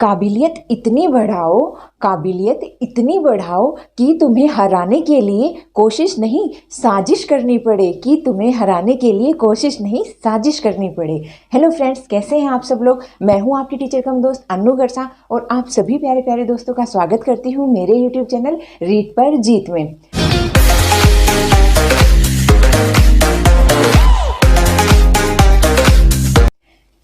काबिलियत इतनी बढ़ाओ, काबिलियत इतनी बढ़ाओ कि तुम्हें हराने के लिए कोशिश नहीं साजिश करनी पड़े, कि तुम्हें हराने के लिए कोशिश नहीं साजिश करनी पड़े। हेलो फ्रेंड्स, कैसे हैं आप सब लोग। मैं हूं आपकी टीचर कम दोस्त अन्नू गरसा और आप सभी प्यारे प्यारे दोस्तों का स्वागत करती हूं मेरे यूट्यूब चैनल रीड पर जीत में।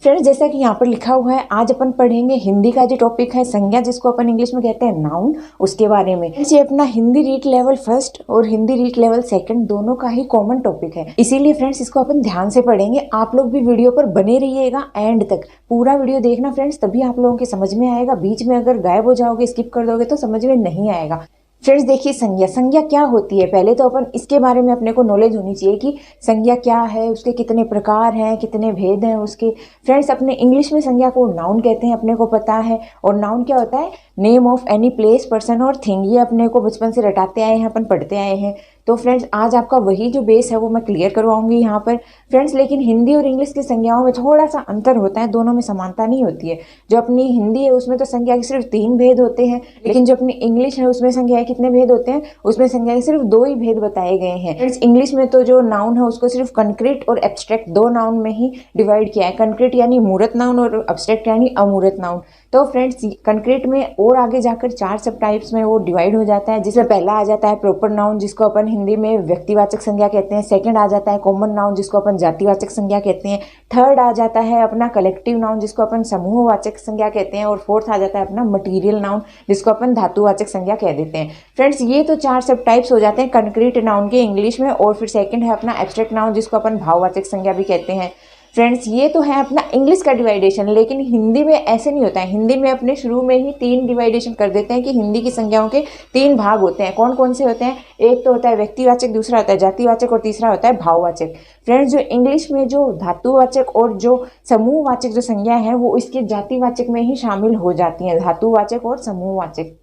फ्रेंड्स, जैसा कि यहाँ पर लिखा हुआ है, आज अपन पढ़ेंगे हिंदी का जो टॉपिक है संज्ञा, जिसको अपन इंग्लिश में कहते हैं नाउन, उसके बारे में। ये अपना हिंदी रीड लेवल फर्स्ट और हिंदी रीड लेवल सेकंड दोनों का ही कॉमन टॉपिक है, इसीलिए फ्रेंड्स इसको अपन ध्यान से पढ़ेंगे। आप लोग भी वीडियो पर बने रहिएगा एंड तक, पूरा वीडियो देखना फ्रेंड्स, तभी आप लोगों के समझ में आएगा। बीच में अगर गायब हो जाओगे, स्किप कर दोगे तो समझ में नहीं आएगा। फ्रेंड्स देखिए, संज्ञा क्या होती है। पहले तो अपन इसके बारे में अपने को नॉलेज होनी चाहिए कि संज्ञा क्या है, उसके कितने प्रकार हैं, कितने भेद हैं उसके। फ्रेंड्स, अपने इंग्लिश में संज्ञा को नाउन कहते हैं, अपने को पता है। और नाउन क्या होता है? Name of any place, person और थिंग। ये अपने को बचपन से रटाते आए हैं, अपन पढ़ते आए हैं। तो फ्रेंड्स आज आपका वही जो बेस है वो मैं क्लियर करवाऊंगी यहाँ पर फ्रेंड्स। लेकिन हिंदी और इंग्लिश की संज्ञाओं में थोड़ा सा अंतर होता है, दोनों में समानता नहीं होती है। जो अपनी हिंदी है उसमें तो संज्ञा के सिर्फ 3 भेद होते हैं, लेकिन जो अपनी इंग्लिश है उसमें संज्ञा के कितने भेद होते हैं? उसमें संज्ञा के सिर्फ 2 ही भेद बताए गए हैं। फ्रेंड्स, इंग्लिश में तो जो नाउन है उसको सिर्फ कंक्रीट और एब्स्ट्रैक्ट 2 नाउन में ही डिवाइड किया है। कंक्रीट यानी मूर्त नाउन और एब्स्ट्रैक्ट यानी अमूर्त नाउन। तो फ्रेंड्स कंक्रीट में और आगे जाकर 4 सब टाइप्स में वो डिवाइड हो जाता है, जिसमें पहला आ जाता है प्रॉपर नाउन, जिसको अपन हिंदी में व्यक्तिवाचक संज्ञा कहते हैं। सेकंड आ जाता है कॉमन नाउन, जिसको अपन जातिवाचक संज्ञा कहते हैं। थर्ड आ जाता है अपना कलेक्टिव नाउन, जिसको अपन समूहवाचक संज्ञा कहते हैं। और फोर्थ आ जाता है अपना मटीरियल नाउन, जिसको अपन धातुवाचक संज्ञा कह देते हैं। फ्रेंड्स ये तो 4 सब टाइप्स हो जाते हैं कंक्रीट नाउन के इंग्लिश में। और फिर सेकंड है अपना एब्स्ट्रैक्ट नाउन, जिसको अपन भाववाचक संज्ञा भी कहते हैं। फ्रेंड्स ये तो है अपना इंग्लिश का डिवाइडेशन, लेकिन हिंदी में ऐसे नहीं होता है। हिंदी में अपने शुरू में ही 3 डिवाइडेशन कर देते हैं कि हिंदी की संज्ञाओं के 3 भाग होते हैं। कौन कौन से होते हैं? एक तो होता है व्यक्तिवाचक, दूसरा होता है जातिवाचक और तीसरा होता है भाववाचक। फ्रेंड्स जो इंग्लिश में जो धातुवाचक और जो समूहवाचक जो संज्ञा है वो इसके जातिवाचक में ही शामिल हो जाती हैं, धातुवाचक और समूहवाचक।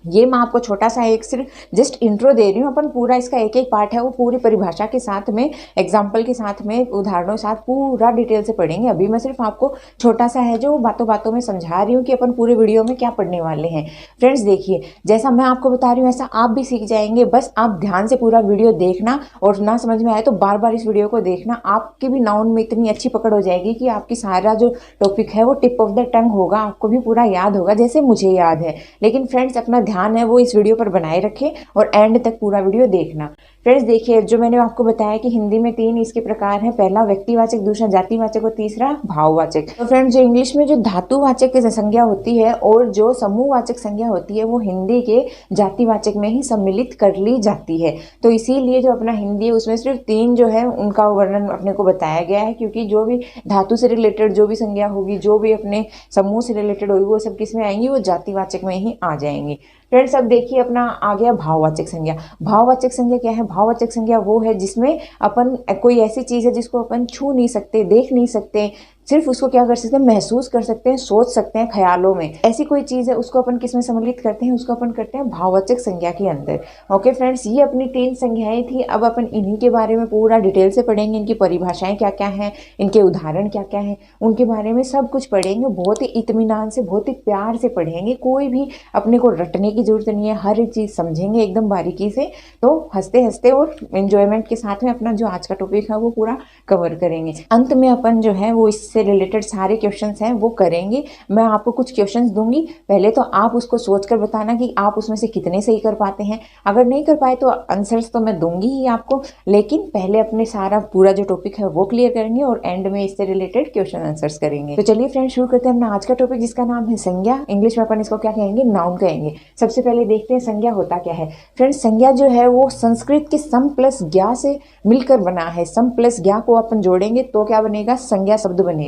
ये मैं आपको छोटा सा एक सिर्फ जस्ट इंट्रो दे रही हूँ। अपन पूरा इसका एक एक पार्ट है वो पूरी परिभाषा के साथ में, एग्जाम्पल के साथ में, उदाहरणों के साथ पूरा डिटेल से पढ़ेंगे। अभी मैं सिर्फ आपको छोटा सा है जो बातों बातों में समझा रही हूँ कि अपन पूरे वीडियो में क्या पढ़ने वाले हैं। फ्रेंड्स देखिए, जैसा मैं आपको बता रही हूँ ऐसा आप भी सीख जाएंगे। बस आप ध्यान से पूरा वीडियो देखना, और ना समझ में आए तो बार बार इस वीडियो को देखना। आपकी भी नाउन में इतनी अच्छी पकड़ हो जाएगी कि आपकी सारा जो टॉपिक है वो टिप ऑफ द टंग होगा, आपको भी पूरा याद होगा जैसे मुझे याद है। लेकिन फ्रेंड्स अपना ध्यान है वो इस वीडियो पर बनाए रखें और एंड तक पूरा वीडियो देखना। फ्रेंड्स देखिए, जो मैंने आपको बताया कि हिंदी में 3 इसके प्रकार हैं, पहला व्यक्तिवाचक, दूसरा जातिवाचक और तीसरा भाववाचक। तो फ्रेंड्स जो इंग्लिश में जो धातुवाचक संज्ञा होती है और जो समूहवाचक संज्ञा होती है वो हिंदी के जातिवाचक में ही सम्मिलित कर ली जाती है। तो इसीलिए जो अपना हिंदी है उसमें सिर्फ 3 जो है उनका वर्णन अपने को बताया गया है, क्योंकि जो भी धातु से रिलेटेड जो भी संज्ञा होगी, जो भी अपने समूह से रिलेटेड होगी, वो सब किस में आएंगी? वो जातिवाचक में ही आ जाएंगी। फ्रेंड्स अब देखिए अपना आ गया भाववाचक संज्ञा। भाववाचक संज्ञा क्या है? भाववाचक संज्ञा वो है जिसमें अपन कोई ऐसी चीज़ है जिसको अपन छू नहीं सकते, देख नहीं सकते, सिर्फ उसको क्या कर सकते हैं? महसूस कर सकते हैं, सोच सकते हैं ख्यालों में। ऐसी कोई चीज़ है उसको अपन किस में सम्मिलित करते हैं? उसको अपन करते हैं भाववाचक संज्ञा के अंदर। ओके फ्रेंड्स, ये अपनी 3 संज्ञाएं थी। अब अपन इन्हीं के बारे में पूरा डिटेल से पढ़ेंगे। इनकी परिभाषाएं क्या क्या हैं, इनके उदाहरण क्या क्या हैं, उनके बारे में सब कुछ पढ़ेंगे। बहुत ही इत्मीनान से, बहुत ही प्यार से पढ़ेंगे। कोई भी अपने को रटने की जरूरत नहीं है, हर एक चीज़ समझेंगे एकदम बारीकी से। तो हंसते हंसते और एंजॉयमेंट के साथ में अपना जो आज का टॉपिक है वो पूरा कवर करेंगे। अंत में अपन जो है वो से रिलेटेड सारे क्वेश्चंस हैं वो करेंगे। मैं आपको कुछ क्वेश्चंस दूंगी, पहले तो आप उसको सोचकर बताना कि आप उसमें से कितने सही कर पाते हैं। अगर नहीं कर पाए तो आंसर्स तो मैं दूंगी ही आपको, लेकिन पहले अपने सारा पूरा जो टॉपिक है वो क्लियर करेंगे और एंड में इससे रिलेटेड क्वेश्चन आंसर्स करेंगे। तो चलिए फ्रेंड्स शुरू करते हैं अपना आज का टॉपिक, जिसका नाम है संज्ञा। इंग्लिश में अपन इसको क्या कहेंगे? नाउन कहेंगे। सबसे पहले देखते हैं संज्ञा होता क्या है। फ्रेंड्स संज्ञा जो है वो संस्कृत के सम प्लस ज्ञा से मिलकर बना है। सम प्लस ज्ञा को अपन जोड़ेंगे तो क्या बनेगा? संज्ञा शब्द बनेगा।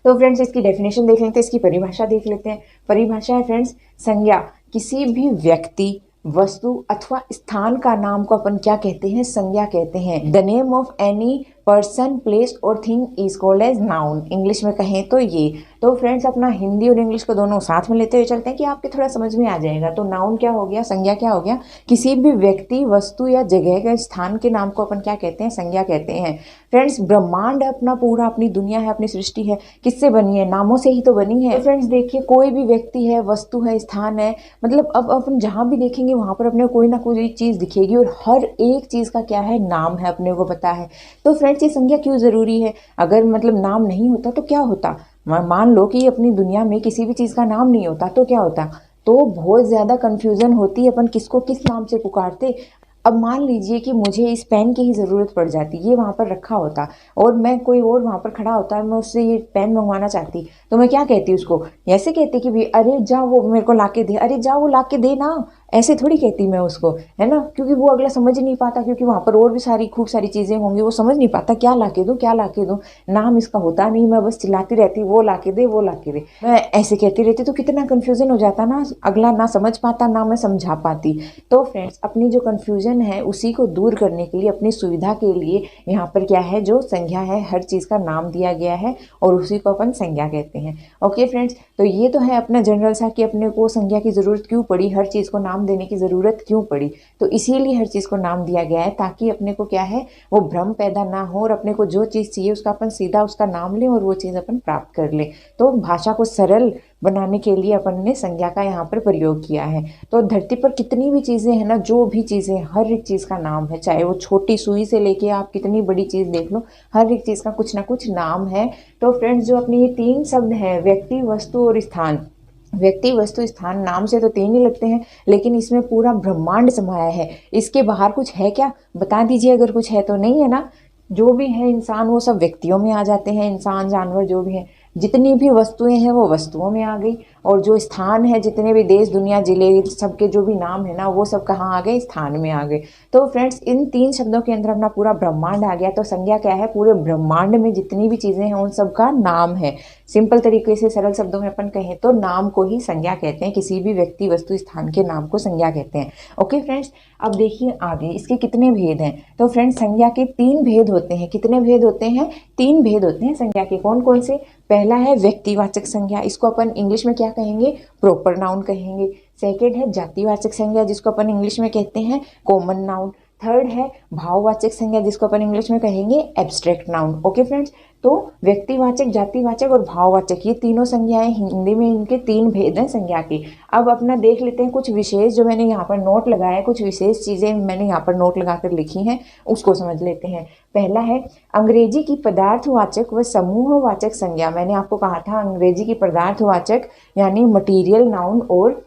तो फ्रेंड्स इसकी डेफिनेशन देख लेते हैं, इसकी परिभाषा देख लेते हैं। परिभाषा है फ्रेंड्स, संज्ञा किसी भी व्यक्ति, वस्तु अथवा स्थान का नाम को अपन क्या कहते हैं? संज्ञा कहते हैं। The name of any person, place or thing is called as noun. English में कहें तो ये। तो फ्रेंड्स अपना हिंदी और इंग्लिश को दोनों साथ में लेते हुए चलते हैं कि आपके थोड़ा समझ में आ जाएगा। तो नाउन क्या हो गया, संज्ञा क्या हो गया, किसी भी व्यक्ति, वस्तु या जगह के स्थान के नाम को अपन क्या कहते हैं, संज्ञा कहते हैं। फ्रेंड्स ब्रह्मांड अपना पूरा, अपनी दुनिया है, अपनी सृष्टि है, किससे बनी है, नामों से ही तो बनी है। तो फ्रेंड्स देखिए, कोई भी व्यक्ति है, वस्तु है, स्थान है, मतलब अब अपन जहाँ भी देखेंगे वहां पर अपने कोई ना कोई चीज दिखेगी और हर एक चीज का क्या है, नाम है, अपने को पता है। तो फ्रेंड्स ये संज्ञा क्यों जरूरी है, अगर मतलब नाम नहीं होता तो क्या होता, मान लो कि अपनी दुनिया में किसी भी चीज का नाम नहीं होता तो क्या होता, तो बहुत ज्यादा कंफ्यूजन होती, अपन किसको किस नाम से पुकारते। अब मान लीजिए कि मुझे इस पेन की ही ज़रूरत पड़ जाती, ये वहाँ पर रखा होता और मैं कोई और वहाँ पर खड़ा होता है, मैं उससे ये पेन मंगवाना चाहती, तो मैं क्या कहती उसको, ऐसे कहती कि भाई अरे जा वो मेरे को लाके दे, अरे जा वो लाके दे ना, ऐसे थोड़ी कहती मैं उसको, है ना, क्योंकि वो अगला समझ ही नहीं पाता, क्योंकि वहाँ पर और भी सारी खूब सारी चीज़ें होंगी, वो समझ नहीं पाता क्या लाके दूँ, क्या लाके दूँ, नाम इसका होता नहीं, मैं बस चिल्लाती रहती वो लाके दे, वो लाके दे, मैं ऐसे कहती रहती, तो कितना कन्फ्यूजन हो जाता ना, अगला ना समझ पाता, ना मैं समझा पाती। तो फ्रेंड्स अपनी जो कन्फ्यूजन है उसी को दूर करने के लिए, अपनी सुविधा के लिए यहाँ पर क्या है, जो संज्ञा है, हर चीज़ का नाम दिया गया है और उसी को अपन संज्ञा कहते हैं। ओके फ्रेंड्स, तो ये तो है अपना जनरल सा कि अपने को संज्ञा की ज़रूरत क्यों पड़ी, हर चीज़ को नाम देने की ज़रूरत क्यों पड़ी। तो इसीलिए हर चीज़ को नाम दिया गया है, ताकि अपने को क्या है, वो भ्रम पैदा ना हो और अपने को जो चीज़ चाहिए उसका अपन सीधा उसका नाम लें और वो चीज़ अपन प्राप्त कर लें। तो भाषा को सरल बनाने के लिए अपन ने संज्ञा का यहाँ पर प्रयोग किया है। तो धरती पर कितनी भी चीज़ें हैं ना, जो भी चीज़ें, हर एक चीज़ का नाम है, चाहे वो छोटी सुई से लेके आप कितनी बड़ी चीज़ देख लो, हर एक चीज़ का कुछ ना कुछ नाम है। तो फ्रेंड्स जो अपने ये तीन शब्द हैं, व्यक्ति, वस्तु और स्थान, व्यक्ति, वस्तु, स्थान, नाम से तो तीन ही लगते हैं, लेकिन इसमें पूरा ब्रह्मांड समाया है। इसके बाहर कुछ है क्या, बता दीजिए, अगर कुछ है तो नहीं है ना। जो भी है इंसान वो सब व्यक्तियों में आ जाते हैं, इंसान, जानवर जो भी है, जितनी भी वस्तुएं हैं वो वस्तुओं में आ गई, और जो स्थान है, जितने भी देश, दुनिया, जिले, सबके जो भी नाम है ना, वो सब कहाँ आ गए, स्थान में आ गए। तो फ्रेंड्स इन तीन शब्दों के अंदर अपना पूरा ब्रह्मांड आ गया। तो संज्ञा क्या है, पूरे ब्रह्मांड में जितनी भी चीज़ें हैं उन सब का नाम है। सिंपल तरीके से, सरल शब्दों में अपन कहें तो नाम को ही संज्ञा कहते हैं, किसी भी व्यक्ति, वस्तु, स्थान के नाम को संज्ञा कहते हैं। ओके फ्रेंड्स, अब देखिए आगे इसके कितने भेद हैं। तो फ्रेंड्स संज्ञा के तीन भेद होते हैं। कितने भेद होते हैं, तीन भेद होते हैं संज्ञा के। कौन कौन से, पहला है व्यक्तिवाचक संज्ञा, इसको अपन इंग्लिश में क्या कहेंगे, प्रॉपर नाउन कहेंगे। सेकेंड है जातिवाचक संज्ञा, जिसको अपन इंग्लिश में कहते हैं कॉमन नाउन। थर्ड है भाववाचक संज्ञा, जिसको अपन इंग्लिश में कहेंगे एब्स्ट्रैक्ट नाउन। ओके फ्रेंड्स, तो व्यक्तिवाचक, जातिवाचक और भाववाचक, ये तीनों संज्ञाएं हिंदी में, इनके तीन भेद हैं संज्ञा के। अब अपना देख लेते हैं कुछ विशेष, जो मैंने यहाँ पर नोट लगाया है, कुछ विशेष चीज़ें मैंने यहाँ पर नोट लगाकर लिखी हैं, उसको समझ लेते हैं। पहला है अंग्रेजी की पदार्थवाचक व समूहवाचक संज्ञा। मैंने आपको कहा था अंग्रेजी की पदार्थवाचक यानी मटीरियल नाउन और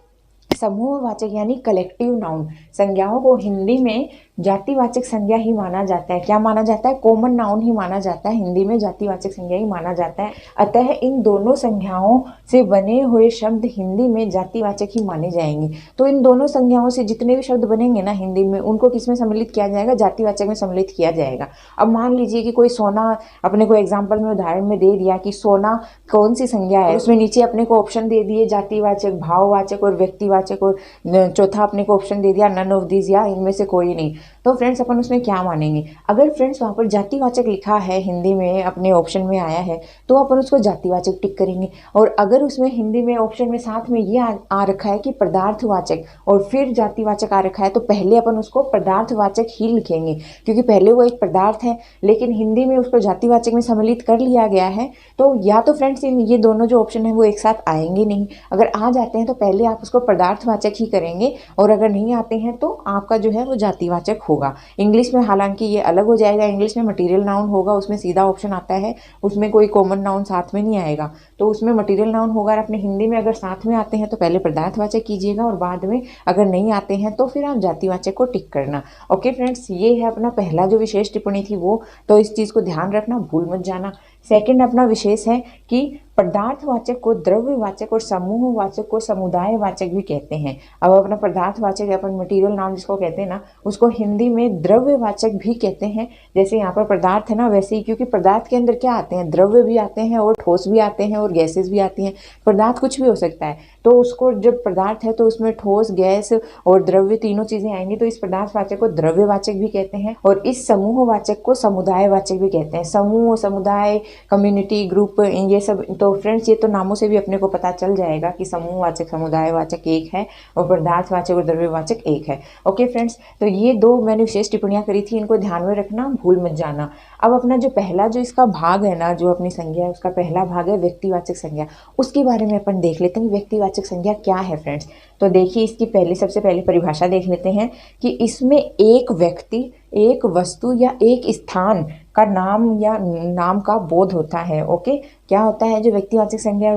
समूहवाचक यानी कलेक्टिव नाउन संज्ञाओं को हिंदी में जातिवाचक संज्ञा ही माना जाता है। क्या माना जाता है, कॉमन नाउन ही माना जाता है, हिंदी में जातिवाचक संज्ञा ही माना जाता है। अतः इन दोनों संज्ञाओं से बने हुए शब्द हिंदी में जातिवाचक ही माने जाएंगे। तो इन दोनों संज्ञाओं से जितने भी शब्द बनेंगे ना हिंदी में, उनको किस में सम्मिलित किया जाएगा, जातिवाचक में सम्मिलित किया जाएगा। अब मान लीजिए कि कोई सोना, अपने को एग्जाम्पल में उदाहरण में दे दिया कि सोना कौन सी संज्ञा है, उसमें नीचे अपने को ऑप्शन दे दिए जातिवाचक, भाववाचक और व्यक्तिवाचक, और चौथा अपने को ऑप्शन दे दिया नन ऑफ दीज, या इनमें से कोई नहीं। तो फ्रेंड्स अपन उसमें क्या मानेंगे, अगर फ्रेंड्स वहाँ पर जातिवाचक लिखा है, हिंदी में अपने ऑप्शन में आया है, तो अपन उसको जातिवाचक टिक करेंगे। और अगर उसमें हिंदी में ऑप्शन में साथ में ये आ रखा है कि पदार्थवाचक और फिर जातिवाचक आ रखा है, तो पहले अपन उसको पदार्थवाचक ही लिखेंगे, क्योंकि पहले वो एक पदार्थ है, लेकिन हिंदी में उसको जातिवाचक में सम्मिलित कर लिया गया है। तो या तो फ्रेंड्स ये दोनों जो ऑप्शन है वो एक साथ आएंगे नहीं, अगर आ जाते हैं तो पहले आप उसको पदार्थवाचक ही करेंगे, और अगर नहीं आते हैं तो आपका जो है वो जातिवाचक होगा। इंग्लिश में हालांकि ये अलग हो जाएगा, इंग्लिश में मटेरियल नाउन होगा, उसमें सीधा ऑप्शन आता है, उसमें कोई कॉमन नाउन साथ में नहीं आएगा, तो उसमें मटेरियल नाउन होगा। और अपने हिंदी में अगर साथ में आते हैं तो पहले पदार्थवाचक कीजिएगा, और बाद में अगर नहीं आते हैं तो फिर आप जातिवाचक को टिक करना। ओके फ्रेंड्स, ये है अपना पहला जो विशेष टिप्पणी थी वो, तो इस चीज़ को ध्यान रखना, भूल मत जाना। सेकंड अपना विशेष है कि पदार्थवाचक को द्रव्यवाचक और समूहवाचक को समुदायवाचक भी कहते हैं। अब अपना पदार्थवाचक अपन मटेरियल नाउन जिसको कहते हैं ना, उसको हिंदी में द्रव्यवाचक भी कहते हैं। जैसे यहाँ पर पदार्थ है ना, वैसे ही, क्योंकि पदार्थ के अंदर क्या आते हैं, द्रव्य भी आते हैं और ठोस भी आते हैं और गैसेस भी आती हैं। पदार्थ कुछ भी हो सकता है, तो उसको जब पदार्थ है तो उसमें ठोस, गैस और द्रव्य तीनों चीजें आएंगी, तो इस पदार्थवाचक को द्रव्यवाचक भी कहते हैं और इस समूहवाचक को समुदायवाचक भी कहते हैं। समूह, समुदाय, कम्युनिटी, ग्रुप, ये सब। तो फ्रेंड्स ये तो नामों से भी अपने को पता चल जाएगा कि समूहवाचक, समुदायवाचक एक है और पदार्थवाचक और द्रव्यवाचक एक है। ओके फ्रेंड्स, तो ये दो मैंने विशेष टिप्पणियां करी थी, इनको ध्यान में रखना, भूल मत जाना। अब अपना जो पहला जो इसका भाग है ना, जो अपनी संज्ञा है, उसका पहला भाग है व्यक्तिवाचक संज्ञा। उसके बारे में अपन देख लेते हैं व्यक्तिवाचक संज्ञा क्या है फ्रेंड्स। तो देखिए इसकी सबसे पहले परिभाषा देख लेते हैं कि इसमें एक व्यक्ति, एक वस्तु या एक स्थान का नाम या नाम का बोध होता है। ओके, क्या होता है जो व्यक्तिवाचक संज्ञा है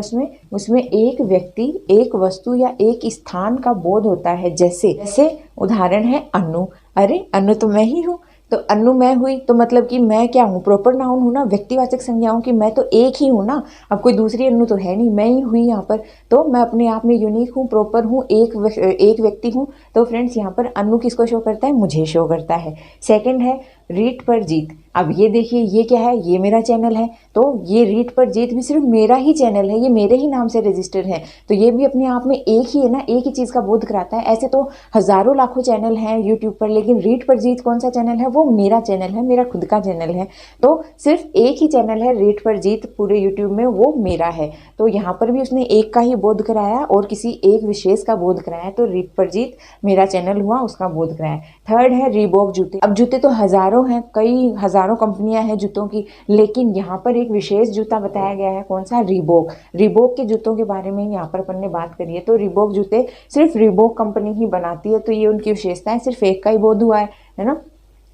उसमें एक व्यक्ति, एक वस्तु या एक स्थान का बोध होता है। जैसे उदाहरण है अनु। अरे अनु तो मैं ही हूँ, तो अनु मैं हुई, तो मतलब कि मैं क्या हूँ, प्रॉपर नाउन हूँ ना, व्यक्तिवाचक संज्ञा हूँ कि मैं तो एक ही हूँ ना, अब कोई दूसरी अनु तो है नहीं, मैं ही हुई यहाँ पर, तो मैं अपने आप में यूनिक हूँ, प्रॉपर हूँ, एक व्यक्ति हूँ। तो फ्रेंड्स यहाँ पर अनु किसको शो करता है, मुझे शो करता है। सेकंड है रीट पर जीत। अब ये देखिए ये क्या है, ये मेरा चैनल है, तो ये रीट पर जीत भी सिर्फ मेरा ही चैनल है, ये मेरे ही नाम से रजिस्टर है, तो ये भी अपने आप में एक ही है ना, एक ही चीज़ का बोध कराता है। ऐसे तो हजारों लाखों चैनल हैं यूट्यूब पर, लेकिन रीट पर जीत कौन सा चैनल है, वो मेरा चैनल है, मेरा खुद का चैनल है। तो सिर्फ एक ही चैनल है रीट पर जीत पूरे यूट्यूब में, वो मेरा है। तो यहाँ पर भी उसने एक का ही बोध कराया और किसी एक विशेष का बोध कराया, तो रीट पर जीत मेरा चैनल हुआ, उसका बोध कराया। थर्ड है रीबॉक जूते। अब जूते तो हजारों हैं, कई हजारों कंपनियां हैं जूतों की, लेकिन यहाँ पर एक विशेष जूता बताया गया है, कौन सा, रीबॉक। रीबॉक के जूतों के बारे में यहाँ पर अपन ने बात करी है। तो रीबॉक जूते सिर्फ रीबॉक कंपनी ही बनाती है, तो ये उनकी विशेषता है, सिर्फ एक का ही बोध हुआ है ना।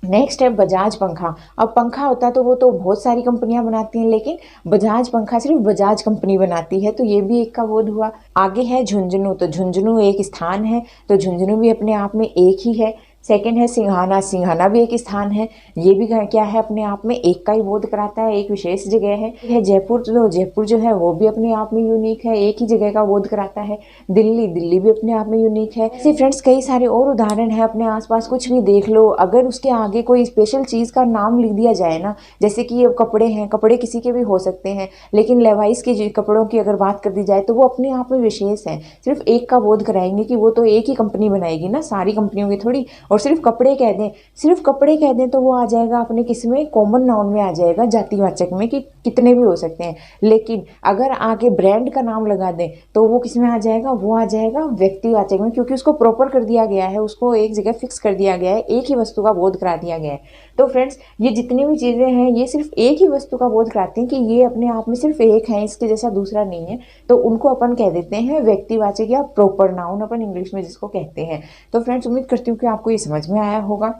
नेक्स्ट है बजाज पंखा। अब पंखा होता तो वो तो बहुत सारी कंपनियां बनाती हैं, लेकिन बजाज पंखा सिर्फ बजाज कंपनी बनाती है, तो ये भी एक का बोध हुआ। आगे है झुंझुनू। तो झुंझुनू एक स्थान है, तो झुंझुनू भी अपने आप में एक ही है। सेकंड है सिंघाना। सिंघाना भी एक स्थान है, ये भी क्या है, अपने आप में एक का ही बोध कराता है, एक विशेष जगह है। जयपुर। तो जयपुर जो है वो भी अपने आप में यूनिक है, एक ही जगह का बोध कराता है। दिल्ली। दिल्ली भी अपने आप में यूनिक है। ऐसे फ्रेंड्स कई सारे और उदाहरण है, अपने आसपास कुछ भी देख लो, अगर उसके आगे कोई स्पेशल चीज का नाम लिख दिया जाए ना, जैसे कि ये कपड़े हैं, कपड़े किसी के भी हो सकते हैं, लेकिन लेवाइस के कपड़ों की अगर बात कर दी जाए तो वो अपने आप में विशेष है, सिर्फ एक का बोध कराएंगे कि वो तो एक ही कंपनी बनाएगी ना, सारी कंपनियों की थोड़ी। और सिर्फ कपड़े कह दें तो वो आ जाएगा अपने किसमें, कॉमन नाउन में आ जाएगा, जातिवाचक में, कि कितने भी हो सकते हैं। लेकिन अगर आगे ब्रांड का नाम लगा दें तो वो किसमें आ जाएगा, वो आ जाएगा व्यक्तिवाचक में, क्योंकि उसको प्रॉपर कर दिया गया है, उसको एक जगह फिक्स कर दिया गया है, एक ही वस्तु का बोध करा दिया गया है। तो फ्रेंड्स ये जितनी भी चीज़ें हैं ये सिर्फ एक ही वस्तु का बोध कराती हैं कि ये अपने आप में सिर्फ एक है, इसके जैसा दूसरा नहीं है, तो उनको अपन कह देते हैं व्यक्तिवाचक या प्रॉपर नाउन, अपन इंग्लिश में जिसको कहते हैं। तो फ्रेंड्स उम्मीद करती हूँ कि आपको ये समझ में आया होगा।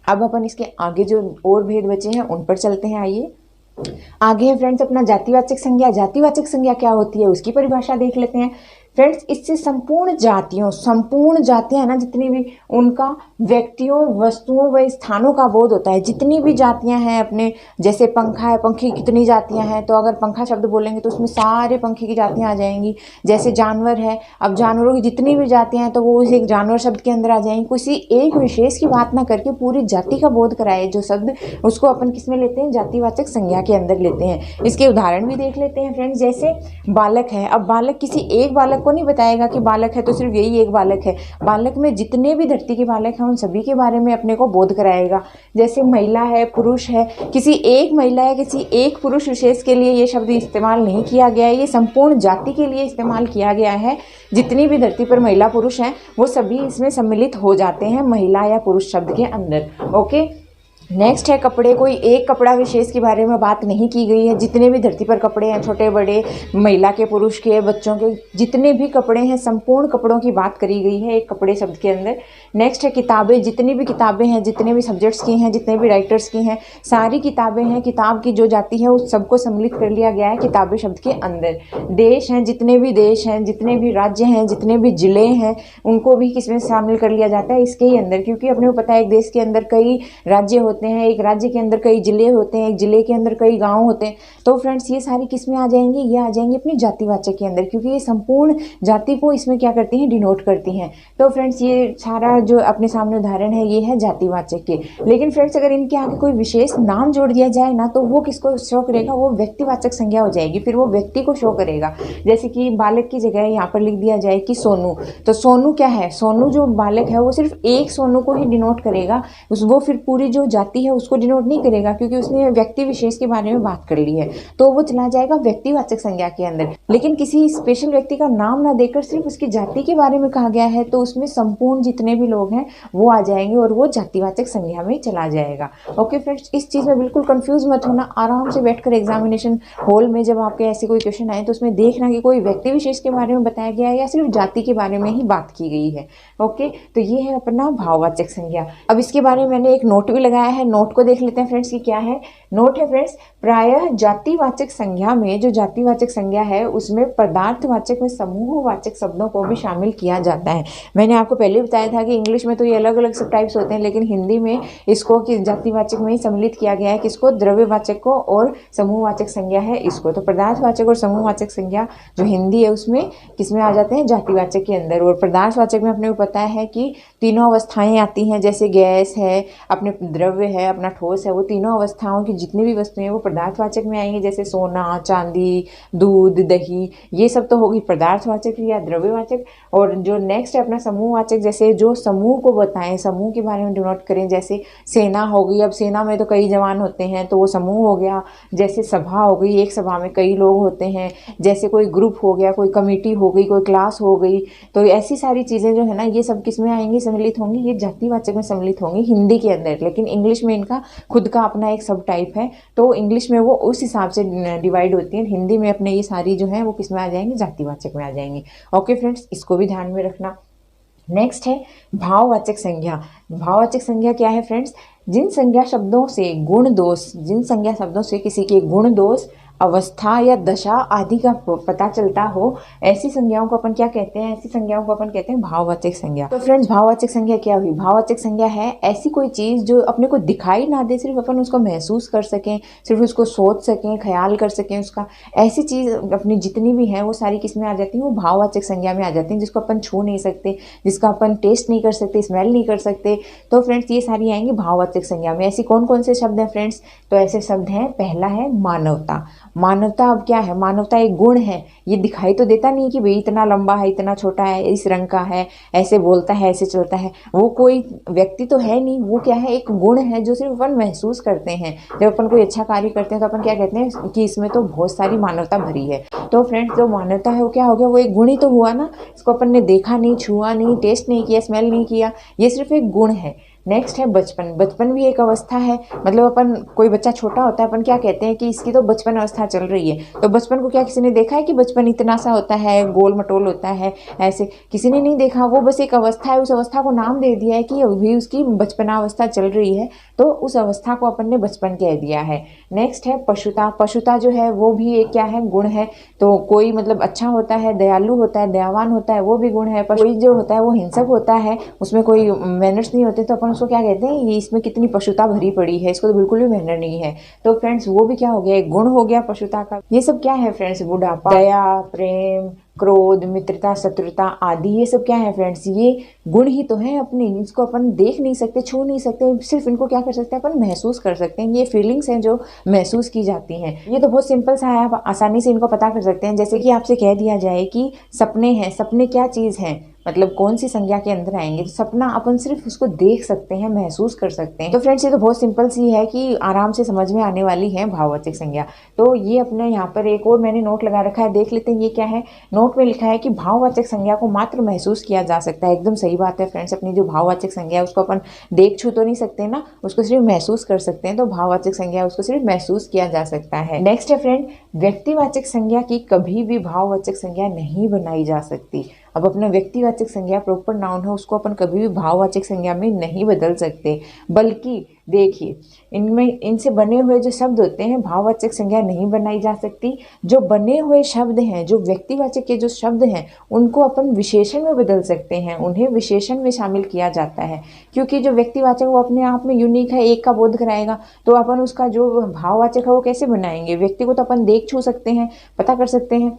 अब अपन इसके आगे जो और भेद बचे हैं उन पर चलते हैं। आइए आगे है फ्रेंड्स अपना जातिवाचक संज्ञा। जातिवाचक संज्ञा क्या होती है उसकी परिभाषा देख लेते हैं। फ्रेंड्स इससे संपूर्ण जातियां है ना, जितनी भी, उनका व्यक्तियों, वस्तुओं व स्थानों का बोध होता है। जितनी भी जातियां हैं अपने, जैसे पंखा है, पंखी कितनी जातियां हैं, तो अगर पंखा शब्द बोलेंगे तो उसमें सारे पंखी की जातियां आ जाएंगी। जैसे जानवर है, अब जानवरों की जितनी भी जातियां हैं तो वो उस एक जानवर शब्द के अंदर आ जाएंगी। किसी एक विशेष की बात ना करके पूरी जाति का बोध कराए जो शब्द, उसको अपन किस में लेते हैं, जातिवाचक संज्ञा के अंदर लेते हैं। इसके उदाहरण भी देख लेते हैं फ्रेंड्स। जैसे बालक है, अब बालक किसी एक बालक को नहीं बताएगा कि बालक है तो सिर्फ यही एक बालक है, बालक में जितने भी धरती के बालक हैं उन सभी के बारे में अपने को बोध कराएगा। जैसे महिला है, पुरुष है, किसी एक महिला है, किसी एक पुरुष विशेष के लिए ये शब्द इस्तेमाल नहीं किया गया है, ये संपूर्ण जाति के लिए इस्तेमाल किया गया है। जितनी भी धरती पर महिला पुरुष हैं वो सभी इसमें सम्मिलित हो जाते हैं महिला या पुरुष शब्द के अंदर। ओके, नेक्स्ट है कपड़े। कोई एक कपड़ा विशेष के बारे में बात नहीं की गई है, जितने भी धरती पर कपड़े हैं, छोटे बड़े, महिला के, पुरुष के, बच्चों के, जितने भी कपड़े हैं, संपूर्ण कपड़ों की बात करी गई है एक कपड़े शब्द के अंदर। नेक्स्ट है किताबें। जितनी भी किताबें हैं, जितने भी सब्जेक्ट्स की हैं, जितने भी राइटर्स की हैं, सारी किताबें हैं, किताब की जो जाति है उस सबको सम्मिलित कर लिया गया है किताबें शब्द के अंदर। देश हैं, जितने भी देश हैं, जितने भी राज्य हैं, जितने भी जिले हैं, उनको भी किसमें शामिल कर लिया जाता है, इसके ही अंदर, क्योंकि अपने को पता है एक देश के अंदर कई राज्य होते होते हैं, एक राज्य के अंदर कई जिले होते हैं, एक जिले के अंदर कई गांव होते हैं। तो फ्रेंड्स ये सारी किस में आ जाएंगी, ये आ जाएंगी अपनी जातिवाचक के अंदर, क्योंकि ये संपूर्ण जाति को इसमें क्या करती हैं, डिनोट करती हैं। तो फ्रेंड्स ये सारा जो अपने सामने उदाहरण है ये है जातिवाचक के। लेकिन फ्रेंड्स अगर इनके आगे कोई विशेष नाम जोड़ दिया जाए ना, तो वो किसको शो करेगा, वो व्यक्तिवाचक संज्ञा हो जाएगी, फिर वो व्यक्ति को शो करेगा। जैसे कि बालक की जगह यहाँ पर लिख दिया जाए कि सोनू, तो सोनू क्या है, सोनू जो बालक है वो सिर्फ एक सोनू को ही डिनोट करेगा, वो फिर पूरी जो जाति है उसको डिनोट नहीं करेगा, क्योंकि उसने व्यक्ति विशेष के बारे में बात कर ली है, तो वो चला जाएगा व्यक्तिवाचक संज्ञा के अंदर। लेकिन किसी स्पेशल व्यक्ति का नाम ना देकर सिर्फ उसकी जाति के बारे में कहा गया है, तो उसमें संपूर्ण जितने भी लोग हैं वो आ जाएंगे और वो जातिवाचक संज्ञा में चला जाएगा। ओके फ्रेंड्स, इस चीज़ में बिल्कुल कंफ्यूज मत होना, आराम से बैठकर एग्जामिनेशन हॉल में जब आपके ऐसे कोई क्वेश्चन आए तो उसमें देखना कि कोई व्यक्ति विशेष के बारे में बताया गया है या सिर्फ जाति के बारे में ही बात की गई है। ओके, तो ये है अपना भाववाचक संज्ञा। अब इसके बारे में मैंने एक नोट भी लगाया है, नोट को देख लेते हैं फ्रेंड्स कि क्या है। नोट है फ्रेंड्स, प्रायः जातिवाचक संज्ञा में, जो जातिवाचक संज्ञा है उसमें पदार्थवाचक में समूहवाचक शब्दों को भी शामिल किया जाता है। मैंने आपको पहले बताया था कि इंग्लिश में तो ये अलग अलग सब टाइप्स होते हैं, लेकिन हिंदी में इसको कि जातिवाचक में ही सम्मिलित किया गया है, किसको, द्रव्यवाचक को और समूहवाचक संज्ञा है इसको। तो पदार्थवाचक और समूहवाचक संज्ञा जो हिंदी है उसमें किसमें आ जाते हैं, जातिवाचक के अंदर। और पदार्थवाचक में अपने को पता है कि तीनों अवस्थाएं आती हैं, जैसे गैस है, अपने द्रव्य है, अपना ठोस है, वो तीनों अवस्थाओं की जितनी भी वस्तुएं हैं वो पदार्थवाचक में आएंगी, जैसे सोना, चांदी, दूध, दही, ये सब तो होगी पदार्थवाचक या द्रव्यवाचक। और जो नेक्स्ट है अपना समूहवाचक, जैसे जो समूह को बताएं, समूह के बारे में डिनोट करें, जैसे सेना हो गई, अब सेना में तो कई जवान होते हैं तो वो समूह हो गया। जैसे सभा हो गई, एक सभा में कई लोग होते हैं। जैसे कोई ग्रुप हो गया, कोई कमेटी हो गई, कोई क्लास हो गई। तो ऐसी सारी चीज़ें जो है ना, ये सब किस में आएंगी, सम्मिलित होंगी, ये जातिवाचक में सम्मिलित होंगी हिंदी के अंदर। लेकिन इंग्लिश में इनका खुद का अपना एक सब टाइप है, तो इंग्लिश में वो उस हिसाब से डिवाइड होती है। हिंदी में अपने ये सारी जो है वो किस में आ जाएंगी, जातिवाचक में आ जाएंगी। ओके फ्रेंड्स, इसको भी ध्यान में रखना। नेक्स्ट है भाववाचक संज्ञा। भाववाचक संज्ञा क्या है फ्रेंड्स, जिन संज्ञा शब्दों से गुण दोष, जिन संज्ञा शब्दों से किसी के गुण दोष, अवस्था या दशा आदि का पता चलता हो, ऐसी संज्ञाओं को अपन क्या कहते हैं, ऐसी संज्ञाओं को अपन कहते हैं भाववाचक संज्ञा। तो फ्रेंड्स, भाववाचक संज्ञा क्या हुई, भाववाचक संज्ञा है ऐसी कोई चीज़ जो अपने को दिखाई ना दे, सिर्फ अपन उसको महसूस कर सकें, सिर्फ उसको सोच सकें, ख्याल कर सकें उसका, ऐसी चीज़ अपनी जितनी भी है वो सारी किस में आ जाती हैं, वो भाववाचक संज्ञा में आ जाती हैं, जिसको अपन छू नहीं सकते, जिसका अपन टेस्ट नहीं कर सकते, स्मेल नहीं कर सकते। तो फ्रेंड्स ये सारी आएंगी भाववाचक संज्ञा में। ऐसी कौन कौन से शब्द हैं फ्रेंड्स, तो ऐसे शब्द हैं, पहला है मानवता। मानवता अब क्या है, मानवता एक गुण है, ये दिखाई तो देता नहीं कि भाई इतना लंबा है, इतना छोटा है, इस रंग का है, ऐसे बोलता है, ऐसे चलता है, वो कोई व्यक्ति तो है नहीं, वो क्या है, एक गुण है जो सिर्फ अपन महसूस करते हैं। जब अपन कोई अच्छा कार्य करते हैं तो अपन क्या कहते हैं कि इसमें तो बहुत सारी मानवता भरी है। तो फ्रेंड्स जो मानवता है वो क्या हो गया, वो एक गुण ही तो हुआ ना, इसको अपन ने देखा नहीं, छुआ नहीं, टेस्ट नहीं किया, स्मेल नहीं किया, ये सिर्फ एक गुण है। नेक्स्ट है बचपन। बचपन भी एक अवस्था है, मतलब अपन कोई बच्चा छोटा होता है अपन क्या कहते हैं कि इसकी तो बचपन अवस्था चल रही है। तो बचपन को क्या किसी ने देखा है कि बचपन इतना सा होता है, गोल मटोल होता है, ऐसे किसी ने नहीं देखा, वो बस एक अवस्था है, उस अवस्था को नाम दे दिया है कि अभी उसकी बचपनावस्था चल रही है, तो उस अवस्था को अपन ने बचपन कह दिया है। नेक्स्ट है पशुता। पशुता जो है वो भी एक क्या है, गुण है। तो कोई मतलब अच्छा होता है, दयालु होता है, दयावान होता है, वो भी गुण है। कोई जो होता है वो हिंसक होता है, उसमें कोई मैनर्स नहीं होते, तो अपन उसको क्या कहते हैं, ये इसमें कितनी पशुता भरी पड़ी है, इसको तो बिल्कुल भी मैनर नहीं है। तो फ्रेंड्स वो भी क्या हो गया, एक गुण हो गया पशुता का। ये सब क्या है फ्रेंड्स, बुढ़ापा, दया, प्रेम, क्रोध, मित्रता, शत्रुता आदि, ये सब क्या है फ्रेंड्स, ये गुण ही तो है अपने। इसको अपन देख नहीं सकते, छू नहीं सकते, सिर्फ इनको क्या कर सकते हैं, अपन महसूस कर सकते हैं। ये फीलिंग्स हैं जो महसूस की जाती हैं। ये तो बहुत सिंपल सा है, आप आसानी से इनको पता कर सकते हैं। जैसे कि आपसे कह दिया जाए कि सपने हैं, सपने क्या चीज़ है, मतलब कौन सी संज्ञा के अंदर आएंगे, तो सपना अपन सिर्फ उसको देख सकते हैं, महसूस कर सकते हैं। तो फ्रेंड्स ये तो बहुत सिंपल सी है कि आराम से समझ में आने वाली है भाववाचक संज्ञा। तो ये अपने यहाँ पर एक और मैंने नोट लगा रखा है, देख लेते हैं ये क्या है। नोट में लिखा है कि भाववाचक संज्ञा को मात्र महसूस किया जा सकता है। एकदम सही बात है फ्रेंड्स, अपनी जो भाववाचक संज्ञा है उसको अपन देख छू तो नहीं सकते ना, उसको सिर्फ महसूस कर सकते हैं। तो भाववाचक संज्ञा उसको सिर्फ महसूस किया जा सकता है। नेक्स्ट है फ्रेंड, व्यक्तिवाचक संज्ञा की कभी भी भाववाचक संज्ञा नहीं बनाई जा सकती। अब अपना व्यक्तिवाचक संज्ञा प्रॉपर नाउन है उसको अपन कभी भी भाववाचक संज्ञा में नहीं बदल सकते, बल्कि देखिए इनमें इनसे बने हुए जो शब्द होते हैं भाववाचक संज्ञा नहीं बनाई जा सकती। जो बने हुए शब्द हैं, जो व्यक्तिवाचक के जो शब्द हैं, उनको अपन विशेषण में बदल सकते हैं, उन्हें विशेषण में शामिल किया जाता है। क्योंकि जो व्यक्तिवाचक वो अपने आप में यूनिक है, एक का बोध कराएगा, तो अपन उसका जो भाववाचक है वो कैसे बनाएंगे? व्यक्ति को तो अपन देख छू सकते हैं, पता कर सकते हैं,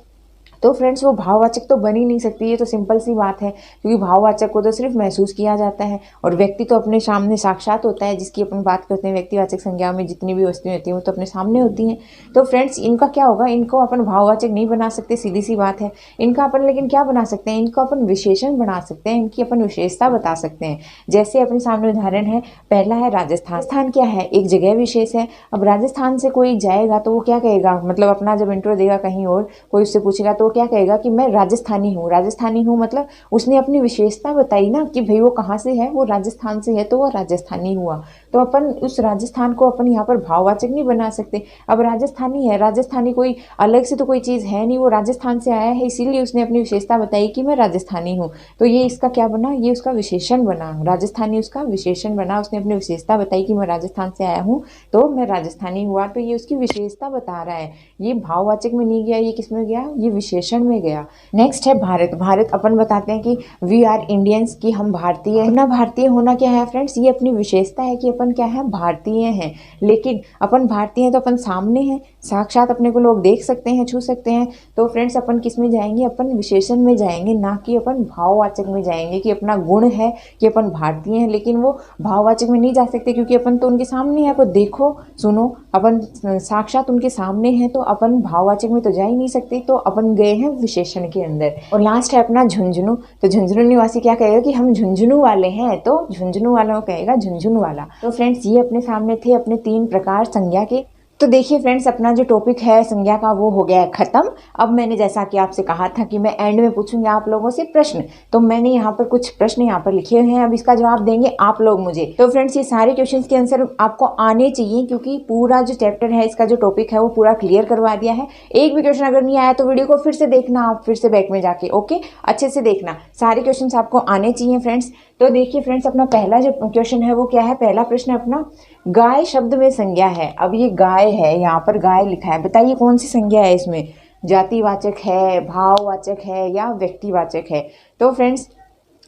तो फ्रेंड्स वो भाववाचक तो बन ही नहीं सकती। ये तो सिंपल सी बात है, क्योंकि भाववाचक को तो सिर्फ महसूस किया जाता है और व्यक्ति तो अपने सामने साक्षात होता है, जिसकी अपन बात करते हैं व्यक्तिवाचक संज्ञा में जितनी भी वस्तुएं होती हैं वो तो अपने सामने होती हैं। तो फ्रेंड्स इनका क्या होगा, इनको अपन भाववाचक नहीं बना सकते, सीधी सी बात है। इनका अपन लेकिन क्या बना सकते हैं, इनको अपन विशेषण बना सकते हैं, इनकी अपन विशेषता बता सकते हैं। जैसे अपने सामने उदाहरण है, पहला है राजस्थान। राजस्थान क्या है, एक जगह विशेष है। अब राजस्थान से कोई जाएगा तो वो क्या कहेगा, मतलब अपना जब इंट्रो देगा कहीं और, कोई उससे पूछेगा तो क्या कहेगा कि मैं राजस्थानी हूँ। राजस्थानी हूँ मतलब उसने अपनी विशेषता बताई ना कि भाई वो कहाँ से है, वो राजस्थान से है तो वो राजस्थानी हुआ। तो अपन उस राजस्थान को अपन यहाँ पर भाववाचक नहीं बना सकते। अब राजस्थानी है, राजस्थानी कोई अलग से तो कोई चीज़ है नहीं, वो राजस्थान से आया है इसीलिए उसने अपनी विशेषता बताई कि मैं राजस्थानी हूँ। तो ये इसका क्या बना, ये उसका विशेषण बना। राजस्थानी उसका विशेषण बना, उसने अपनी विशेषता बताई कि मैं राजस्थान से आया हूँ तो मैं राजस्थानी हुआ। तो ये उसकी विशेषता बता रहा है, ये भाववाचक में नहीं गया, ये किस में गया, ये विशेषण में गया। नेक्स्ट है भारत। भारत अपन बताते हैं कि वी आर इंडियंस, कि हम भारतीय। अपना भारतीय होना क्या है फ्रेंड्स, ये अपनी विशेषता है कि अपन क्या है, भारतीय हैं। लेकिन अपन भारतीय हैं तो अपन सामने हैं, साक्षात अपने को लोग देख सकते हैं, छू सकते हैं। तो फ्रेंड्स अपन किस में जाएंगे, अपन विशेषण में जाएंगे, ना कि अपन भाववाचक में जाएंगे कि अपना गुण है कि अपन भारतीय हैं। लेकिन वो भाववाचक में नहीं जा सकते क्योंकि अपन तो उनके सामने हैं। अपन देखो सुनो, अपन साक्षात उनके सामने हैं, तो अपन भाववाचक में तो जा ही नहीं सकते, तो अपन गए हैं विशेषण के अंदर। और लास्ट है अपना झुंझुनू। तो झुंझुनू निवासी क्या कहेगा कि हम झुंझुनू वाले हैं, तो झुंझुनू वालों कहेगा झुंझुनू वाला। तो फ्रेंड्स ये अपने सामने थे अपने 3 प्रकार संज्ञा के। तो देखिए फ्रेंड्स अपना जो टॉपिक है संज्ञा का वो हो गया है खत्म। अब मैंने जैसा कि आपसे कहा था कि मैं एंड में पूछूंगी आप लोगों से प्रश्न, तो मैंने यहाँ पर कुछ प्रश्न यहाँ पर लिखे हुए हैं, अब इसका जवाब देंगे आप लोग मुझे। तो फ्रेंड्स ये सारे क्वेश्चंस के आंसर आपको आने चाहिए, क्योंकि पूरा जो चैप्टर है इसका जो टॉपिक है वो पूरा क्लियर करवा दिया है। एक भी क्वेश्चन अगर नहीं आया तो वीडियो को फिर से देखना, आप फिर से बैक में जाके ओके अच्छे से देखना, सारे क्वेश्चन आपको आने चाहिए फ्रेंड्स। तो देखिए फ्रेंड्स अपना पहला जो क्वेश्चन है वो क्या है, पहला प्रश्न अपना गाय शब्द में संज्ञा है। अब ये गाय है, यहाँ पर गाय लिखा है, बताइए कौन सी संज्ञा है इसमें, जातिवाचक है, भाववाचक है या व्यक्तिवाचक है। तो फ्रेंड्स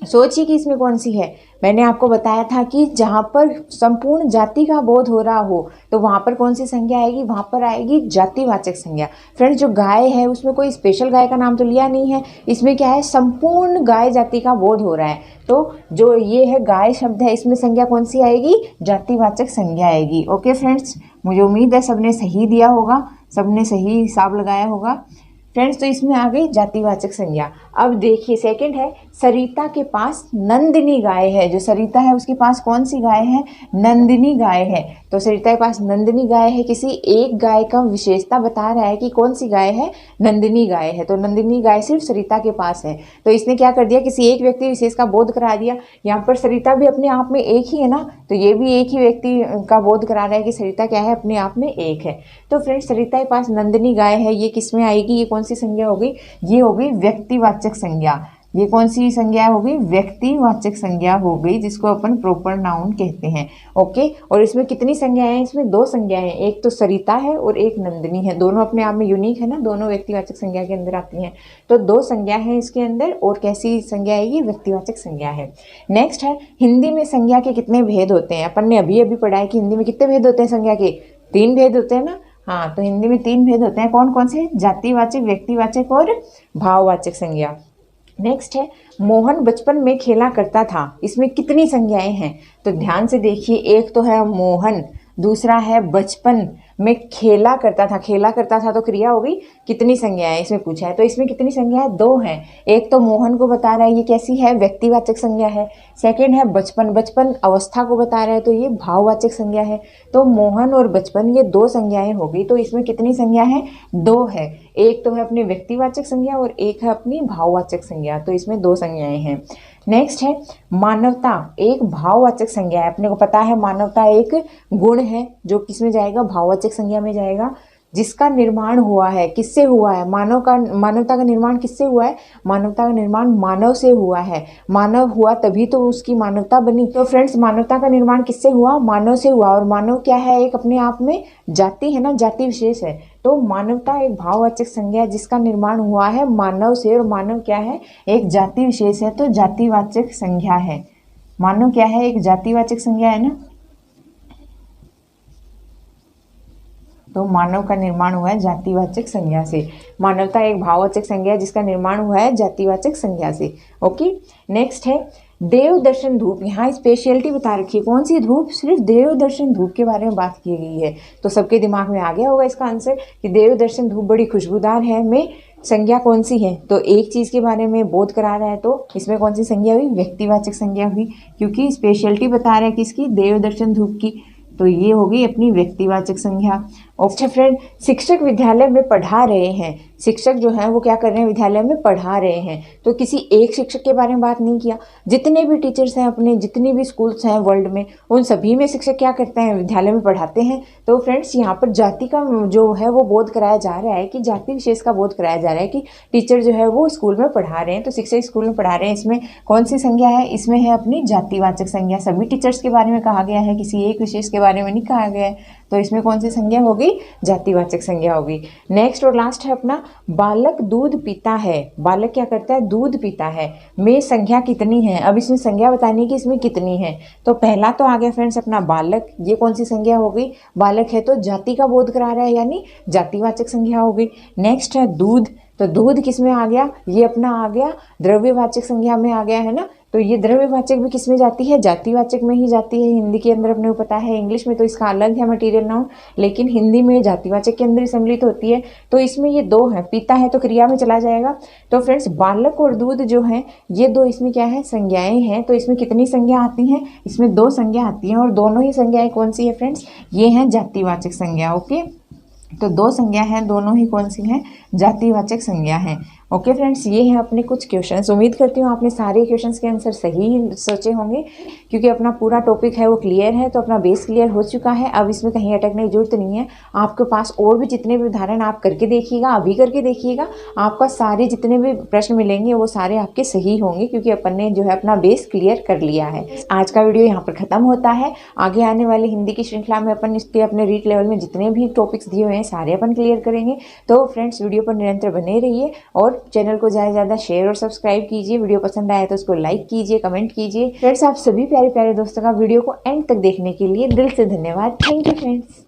सोचिए कि इसमें कौन सी है। मैंने आपको बताया था कि जहाँ पर संपूर्ण जाति का बोध हो रहा हो तो वहाँ पर कौन सी संज्ञा आएगी, वहाँ पर आएगी जातिवाचक संज्ञा। फ्रेंड्स जो गाय है उसमें कोई स्पेशल गाय का नाम तो लिया नहीं है, इसमें क्या है, संपूर्ण गाय जाति का बोध हो रहा है। तो जो ये है गाय शब्द है इसमें संज्ञा कौन सी आएगी, जातिवाचक संज्ञा आएगी। ओके फ्रेंड्स, मुझे उम्मीद है सबने सही दिया होगा, सबने सही हिसाब लगाया होगा फ्रेंड्स। तो इसमें आ गई जातिवाचक संज्ञा। अब देखिए सेकंड है, सरिता के पास नंदिनी गाय है। जो सरिता है उसके पास कौन सी गाय है, नंदिनी गाय है। तो सरिता के पास नंदिनी गाय है, किसी एक गाय का विशेषता बता रहा है कि कौन सी गाय है, नंदिनी गाय है। तो नंदिनी गाय सिर्फ सरिता के पास है, तो इसने क्या कर दिया, किसी एक व्यक्ति विशेष का बोध करा दिया। यहाँ पर सरिता भी अपने आप में एक ही है ना, तो ये भी एक ही व्यक्ति का बोध करा रहा है कि सरिता क्या है, अपने आप में एक है। तो फ्रेंड्स सरिता के पास नंदिनी गाय है, ये किस में आएगी, ये कौन सी संज्ञा हो गई, ये हो गई व्यक्तिवाचक संज्ञा। ये कौन सी संज्ञा हो गई, व्यक्तिवाचक संज्ञा हो गई, जिसको अपन प्रॉपर नाउन कहते हैं। ओके, और इसमें कितनी संज्ञाएं हैं, इसमें 2 संज्ञाएं हैं, एक तो सरिता है और एक नंदिनी है। दोनों अपने आप में यूनिक है ना, दोनों व्यक्तिवाचक संज्ञा के अंदर आती हैं। तो 2 संज्ञा है इसके अंदर, और कैसी संज्ञा है, ये व्यक्तिवाचक संज्ञा है। नेक्स्ट है, हिंदी में संज्ञा के कितने भेद होते हैं। अपन ने अभी अभी पढ़ा है कि हिंदी में कितने भेद होते हैं संज्ञा के, 3 भेद होते हैं ना। हाँ, तो हिंदी में 3 भेद होते हैं, कौन कौन से, जातिवाचक, व्यक्तिवाचक और भाववाचक संज्ञा। नेक्स्ट है, मोहन बचपन में खेला करता था। इसमें कितनी संज्ञाएं हैं, तो ध्यान से देखिए, एक तो है मोहन, दूसरा है बचपन में खेला करता था। खेला करता था तो क्रिया हो गई, कितनी संज्ञाएं इसमें पूछा है, तो इसमें कितनी संज्ञाएं, 2 हैं। एक तो मोहन को बता रहा है, ये कैसी है, व्यक्तिवाचक संज्ञा है। सेकंड है बचपन, बचपन अवस्था को बता रहा है, तो ये भाववाचक संज्ञा है। तो मोहन और बचपन ये 2 संज्ञाएं हो गई, तो इसमें कितनी संज्ञा है, 2 है। एक तो है अपनी व्यक्तिवाचक संज्ञा और एक है अपनी भाववाचक संज्ञा, तो इसमें 2 संज्ञाएं हैं। नेक्स्ट है मानवता, एक भाववाचक संज्ञा है। अपने को पता है मानवता एक गुण है जो किस में जाएगा, भाववाचक संज्ञा में जाएगा। जिसका निर्माण हुआ है, किससे हुआ है? मानवता का निर्माण किससे हुआ है? मानवता का निर्माण मानव से हुआ है। मानव हुआ तभी तो उसकी मानवता बनी। तो फ्रेंड्स, मानवता का निर्माण किससे हुआ? मानव से हुआ। और मानव क्या है? एक अपने आप में जाति है ना, जाति विशेष है। तो मानवता एक भाववाचक संज्ञा है जिसका निर्माण हुआ है मानव से, और मानव क्या है? एक जाति विशेष है, तो जातिवाचक संज्ञा है। मानव क्या है? एक जातिवाचक संज्ञा है ना। तो मानव का निर्माण हुआ है जातिवाचक संज्ञा से। मानवता एक भाववाचक संज्ञा है जिसका निर्माण हुआ है जातिवाचक संज्ञा से। ओके, नेक्स्ट है देव दर्शन धूप। यहाँ स्पेशलिटी बता रखी है। कौन सी धूप? सिर्फ देव दर्शन धूप के बारे में बात की गई है। तो सबके दिमाग में आ गया होगा इसका आंसर कि देव दर्शन धूप बड़ी खुशबूदार है में संज्ञा कौन सी है? तो एक चीज के बारे में बोध करा रहा है, तो इसमें कौन सी संज्ञा हुई? व्यक्तिवाचक संज्ञा हुई, क्योंकि स्पेशलिटी बता रहा है किसकी? देव दर्शन धूप की। तो ये होगी अपनी व्यक्तिवाचक संज्ञा। अच्छा फ्रेंड, शिक्षक विद्यालय में पढ़ा रहे हैं। शिक्षक जो है वो क्या कर रहे हैं? विद्यालय में पढ़ा रहे हैं। तो किसी एक शिक्षक के बारे में बात नहीं किया। जितने भी टीचर्स हैं अपने, जितने भी स्कूल्स हैं वर्ल्ड में, उन सभी में शिक्षक क्या करते हैं? विद्यालय में पढ़ाते हैं। तो फ्रेंड्स, यहाँ पर जाति का जो है वो बोध कराया जा रहा है, कि जाति विशेष का बोध कराया जा रहा है कि टीचर जो है वो स्कूल में पढ़ा रहे हैं, तो शिक्षक स्कूल में पढ़ा रहे हैं। इसमें कौन सी संज्ञा है? इसमें है अपनी जातिवाचक संज्ञा। सभी टीचर्स के बारे में कहा गया है, किसी एक विशेष के बारे में नहीं कहा गया है। तो इसमें कौन सी संज्ञा होगी? जातिवाचक संज्ञा होगी। नेक्स्ट और लास्ट है अपना बालक दूध पीता है। बालक क्या करता है? दूध पीता है। में संज्ञा कितनी है? अब इसमें संज्ञा बतानी कि इसमें कितनी है। तो पहला तो आ गया फ्रेंड्स अपना बालक। ये कौन सी संज्ञा होगी? बालक है तो जाति का बोध करा रहा है, यानी जातिवाचक संज्ञा होगी। नेक्स्ट है दूध। तो दूध किस में आ गया? ये अपना आ गया द्रव्यवाचक संज्ञा में आ गया है ना। तो ये द्रव्यवाचक भी किस में जाती है? जातिवाचक में ही जाती है। हिंदी के अंदर अपने को पता है, इंग्लिश में तो इसका अलग है मटेरियल नाउन, लेकिन हिंदी में जातिवाचक के अंदर ही सम्मिलित होती है। तो इसमें ये दो है, पीता है तो क्रिया में चला जाएगा। तो फ्रेंड्स, बालक और दूध जो है ये दो इसमें क्या है? संज्ञाएं हैं। तो इसमें कितनी संज्ञा आती हैं? इसमें दो संज्ञा आती हैं, और दोनों ही संज्ञाएं कौन सी है फ्रेंड्स? ये हैं जातिवाचक संज्ञा। ओके, तो दो संज्ञा हैं, दोनों ही कौन सी हैं? जातिवाचक संज्ञा हैं। ओके फ्रेंड्स, ये हैं अपने कुछ क्वेश्चंस। उम्मीद करती हूँ आपने सारे क्वेश्चंस के आंसर सही सोचे होंगे, क्योंकि अपना पूरा टॉपिक है वो क्लियर है। तो अपना बेस क्लियर हो चुका है। अब इसमें कहीं अटकने की जरूरत नहीं है। आपके पास और भी जितने भी उदाहरण आप करके देखिएगा, अभी करके देखिएगा, आपका सारे जितने भी प्रश्न मिलेंगे वो सारे आपके सही होंगे, क्योंकि अपन ने जो है अपना बेस क्लियर कर लिया है। आज का वीडियो यहाँ पर खत्म होता है। आगे आने वाली हिंदी की श्रृंखला में अपन इसके अपने रीड लेवल में जितने भी टॉपिक्स दिए हुए हैं सारे अपन क्लियर करेंगे। तो फ्रेंड्स, वीडियो पर निरंतर बने रहिए और चैनल को ज़्यादा से ज़्यादा शेयर और सब्सक्राइब कीजिए। वीडियो पसंद आए तो उसको लाइक कीजिए, कमेंट कीजिए। फ्रेंड्स, आप सभी प्यारे प्यारे दोस्तों का वीडियो को एंड तक देखने के लिए दिल से धन्यवाद। Thank you friends.